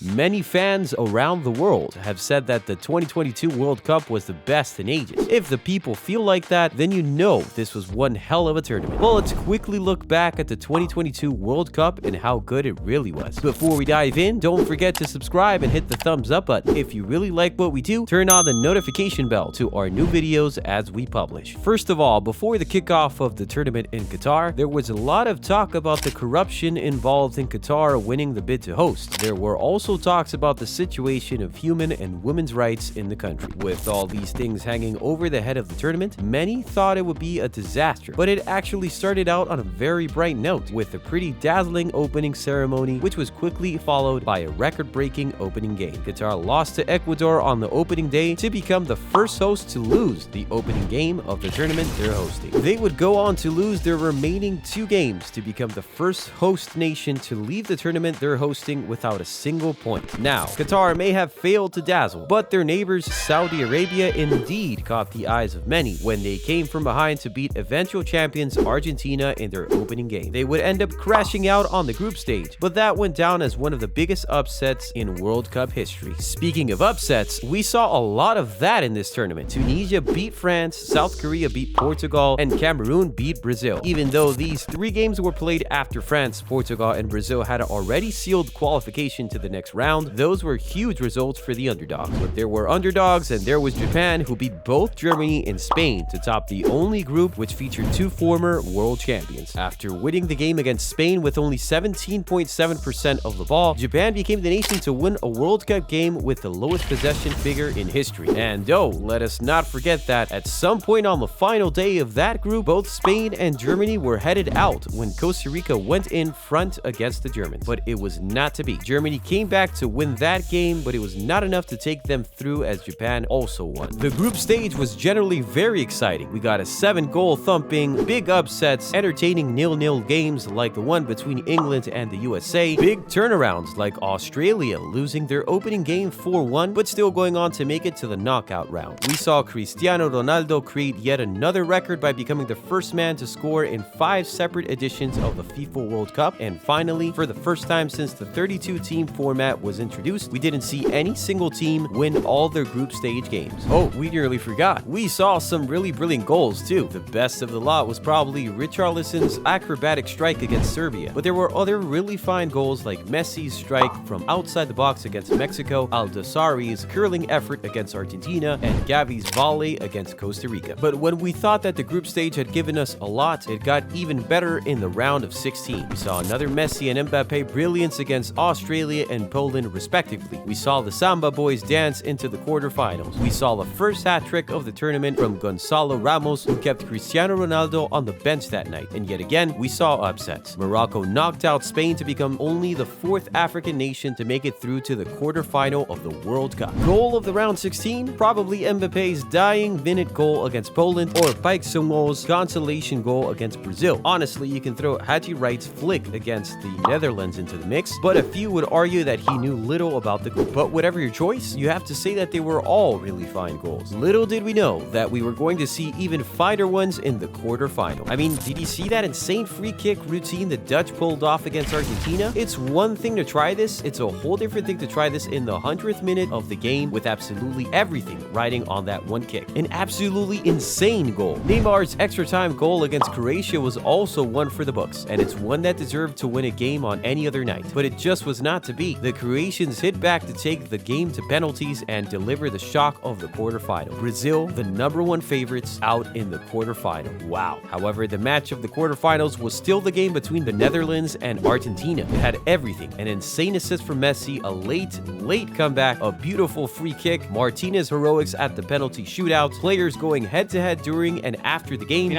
Many fans around the world have said that the 2022 World Cup was the best in ages. If the people feel like that, then you know this was one hell of a tournament. Well, let's quickly look back at the 2022 World Cup and how good it really was. Before we dive in, don't forget to subscribe and hit the thumbs up button. If you really like what we do, turn on the notification bell to our new videos as we publish. First of all, before the kickoff of the tournament in Qatar, there was a lot of talk about the corruption involved in Qatar winning the bid to host. There were also talks about the situation of human and women's rights in the country. With all these things hanging over the head of the tournament, many thought it would be a disaster, but it actually started out on a very bright note with a pretty dazzling opening ceremony, which was quickly followed by a record-breaking opening game. Qatar lost to Ecuador on the opening day to become the first host to lose the opening game of the tournament they're hosting. They would go on to lose their remaining 2 games to become the first host nation to leave the tournament they're hosting without a single point. Now, Qatar may have failed to dazzle, but their neighbors Saudi Arabia indeed caught the eyes of many when they came from behind to beat eventual champions Argentina in their opening game. They would end up crashing out on the group stage, but that went down as one of the biggest upsets in World Cup history. Speaking of upsets, we saw a lot of that in this tournament. Tunisia beat France, South Korea beat Portugal, and Cameroon beat Brazil. Even though these 3 games were played after France, Portugal, and Brazil had already sealed qualification to the next round, those were huge results for the underdogs. But there were underdogs, and there was Japan, who beat both Germany and Spain to top the only group which featured 2 former world champions. After winning the game against Spain with only 17.7% of the ball, Japan became the nation to win a World Cup game with the lowest possession figure in history. And let us not forget that at some point on the final day of that group, both Spain and Germany were headed out when Costa Rica went in front against the Germans. But it was not to be. Germany came back to win that game, but it was not enough to take them through as Japan also won. The group stage was generally very exciting. We got a 7-goal thumping, big upsets, entertaining 0-0 games like the one between England and the USA, big turnarounds like Australia losing their opening game 4-1, but still going on to make it to the knockout round. We saw Cristiano Ronaldo create yet another record by becoming the first man to score in 5 separate editions of the FIFA World Cup, and finally, for the first time since the 32-team format was introduced, we didn't see any single team win all their group stage games. Oh, we nearly forgot. We saw some really brilliant goals too. The best of the lot was probably Richarlison's acrobatic strike against Serbia, but there were other really fine goals like Messi's strike from outside the box against Mexico, Aldosari's curling effort against Argentina, and Gavi's volley against Costa Rica. But when we thought that the group stage had given us a lot, it got even better in the round of 16. We saw another Messi and Mbappe brilliance against Australia and Poland respectively. We saw the Samba boys dance into the quarterfinals. We saw the first hat-trick of the tournament from Gonzalo Ramos, who kept Cristiano Ronaldo on the bench that night. And yet again, we saw upsets. Morocco knocked out Spain to become only the 4th African nation to make it through to the quarterfinal of the World Cup. Goal of the round 16? Probably Mbappe's dying minute goal against Poland or Paik Songol's consolation goal against Brazil. Honestly, you can throw Haji Wright's flick against the Netherlands into the mix, but a few would argue that he knew little about the group. But whatever your choice, you have to say that they were all really fine goals. Little did we know that we were going to see even finer ones in the quarterfinal. I mean, did you see that insane free kick routine the Dutch pulled off against Argentina? It's one thing to try this, it's a whole different thing to try this in the 100th minute of the game with absolutely everything riding on that one kick. An absolutely insane goal. Neymar's extra time goal against Croatia was also one for the books, and it's one that deserved to win a game on any other night. But it just was not to be. The Croatians hit back to take the game to penalties and deliver the shock of the quarterfinal. Brazil, the #1 favorites, out in the quarterfinal. Wow. However, the match of the quarterfinals was still the game between the Netherlands and Argentina. It had everything. An insane assist from Messi, a late comeback, a beautiful free kick, Martinez heroics at the penalty shootout, players going head-to-head during and after the game, and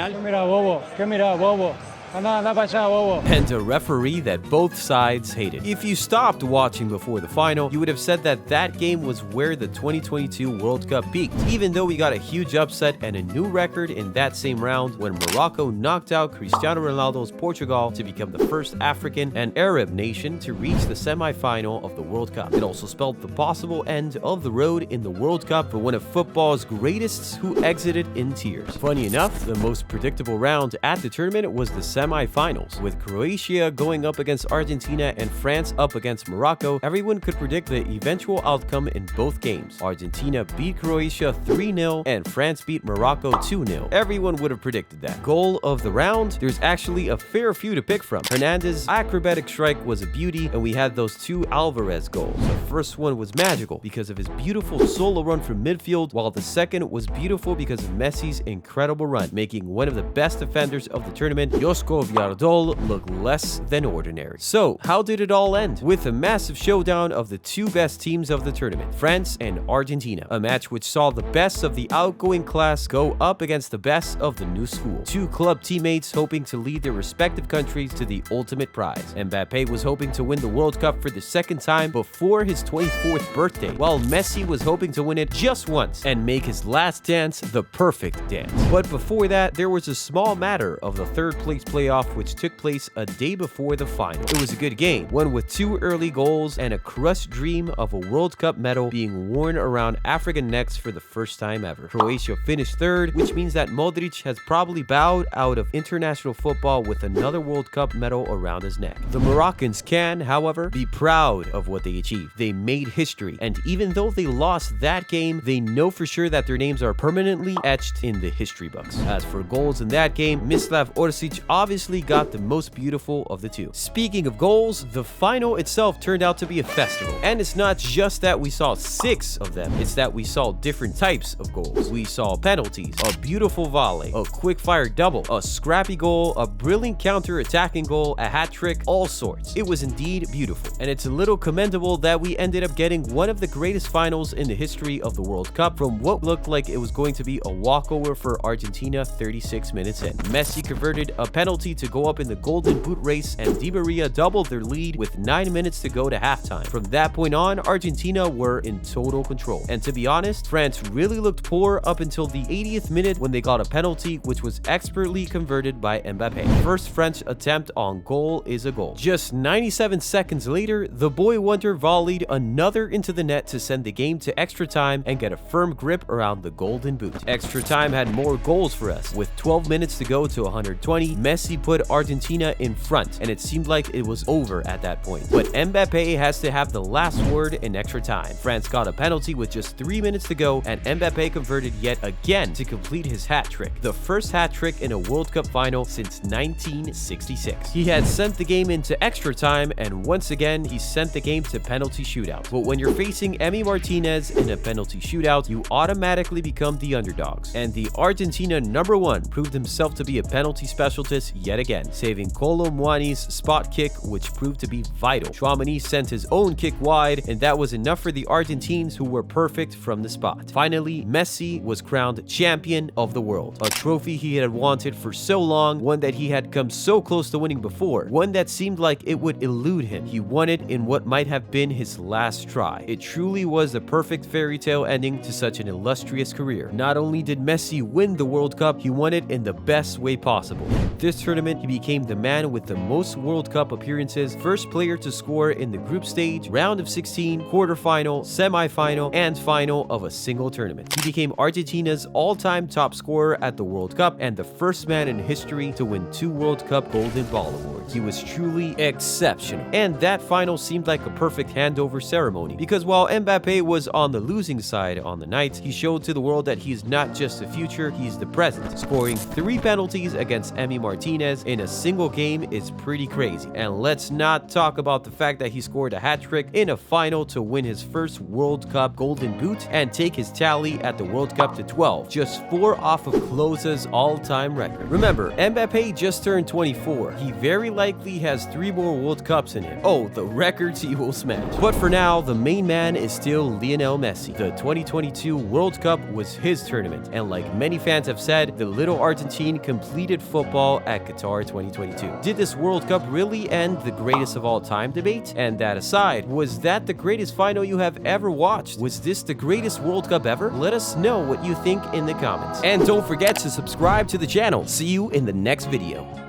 a referee that both sides hated. If you stopped watching before the final, you would have said that that game was where the 2022 World Cup peaked, even though we got a huge upset and a new record in that same round when Morocco knocked out Cristiano Ronaldo's Portugal to become the first African and Arab nation to reach the semi-final of the World Cup. It also spelled the possible end of the road in the World Cup for one of football's greatest who exited in tears. Funny enough, the most predictable round at the tournament was the semi-finals. With Croatia going up against Argentina and France up against Morocco, everyone could predict the eventual outcome in both games. Argentina beat Croatia 3-0 and France beat Morocco 2-0. Everyone would have predicted that. Goal of the round, there's actually a fair few to pick from. Hernandez's acrobatic strike was a beauty, and we had those two Alvarez goals. The first one was magical because of his beautiful solo run from midfield, while the second was beautiful because of Messi's incredible run, making one of the best defenders of the tournament, Joško Vjardol, look less than ordinary. So, how did it all end? With a massive showdown of the two best teams of the tournament, France and Argentina. A match which saw the best of the outgoing class go up against the best of the new school. Two club teammates hoping to lead their respective countries to the ultimate prize. Mbappe was hoping to win the World Cup for the second time before his 24th birthday, while Messi was hoping to win it just once and make his last dance the perfect dance. But before that, there was a small matter of the third place playoff which took place a day before the final. It was a good game, one with two early goals and a crushed dream of a World Cup medal being worn around African necks for the first time ever. Croatia finished third, which means that Modric has probably bowed out of international football with another World Cup medal around his neck. The Moroccans can, however, be proud of what they achieved. They made history, and even though they lost that game, they know for sure that their names are permanently etched in the history books. As for goals in that game, Mislav Orsic obviously got the most beautiful of the two. Speaking of goals, the final itself turned out to be a festival. And it's not just that we saw 6 of them, it's that we saw different types of goals. We saw penalties, a beautiful volley, a quick-fire double, a scrappy goal, a brilliant counter-attacking goal, a hat-trick, all sorts. It was indeed beautiful, and it's a little commendable that we ended up getting one of the greatest finals in the history of the World Cup from what looked like it was going to be a walkover for Argentina 36 minutes in. Messi converted a penalty to go up in the Golden Boot race, and Di Maria doubled their lead with 9 minutes to go to halftime. From that point on, Argentina were in total control. And to be honest, France really looked poor up until the 80th minute when they got a penalty, which was expertly converted by Mbappe. First French attempt on goal is a goal. Just 97 seconds later, the boy wonder volleyed another into the net to send the game to extra time and get a firm grip around the Golden Boot. Extra time had more goals for us. With 12 minutes to go to 120, Messi put Argentina in front, and it seemed like it was over at that point. But Mbappe has to have the last word in extra time. France got a penalty with just 3 minutes to go, and Mbappe converted yet again to complete his hat trick, the first hat trick in a World Cup final since 1966. He had sent the game into extra time, and once again, he sent the game to penalty shootout. But when you're facing Emi Martinez in a penalty shootout, you automatically become the underdogs. And the Argentina #1 proved himself to be a penalty specialist yet again, saving Kolo Muani's spot kick, which proved to be vital. Chouamani sent his own kick wide, and that was enough for the Argentines, who were perfect from the spot. Finally, Messi was crowned champion of the world, a trophy he had wanted for so long, one that he had come so close to winning before, one that seemed like it would elude him. He won it in what might have been his last try. It truly was the perfect fairy tale ending to such an illustrious career. Not only did Messi win the World Cup, he won it in the best way possible. This tournament, he became the man with the most World Cup appearances, first player to score in the group stage, round of 16, quarterfinal, semi-final, and final of a single tournament. He became Argentina's all-time top scorer at the World Cup and the first man in history to win 2 World Cup Golden Ball awards. He was truly exceptional. And that final seemed like a perfect handover ceremony, because while Mbappe was on the losing side on the night, he showed to the world that he's not just the future, he's the present. Scoring 3 penalties against Emi Martinez in a single game is pretty crazy. And let's not talk about the fact that he scored a hat-trick in a final to win his first World Cup Golden Boot and take his tally at the World Cup to 12, just 4 off of Klose's all-time record. Remember, Mbappe just turned 24. He very likely has 3 more World Cups in him. Oh, the records he will smash. But for now, the main man is still Lionel Messi. The 2022 World Cup was his tournament, and like many fans have said, the little Argentine completed football at Qatar 2022. Did this World Cup really end the greatest of all time debate? And that aside, was that the greatest final you have ever watched? Was this the greatest World Cup ever? Let us know what you think in the comments. And don't forget to subscribe to the channel. See you in the next video.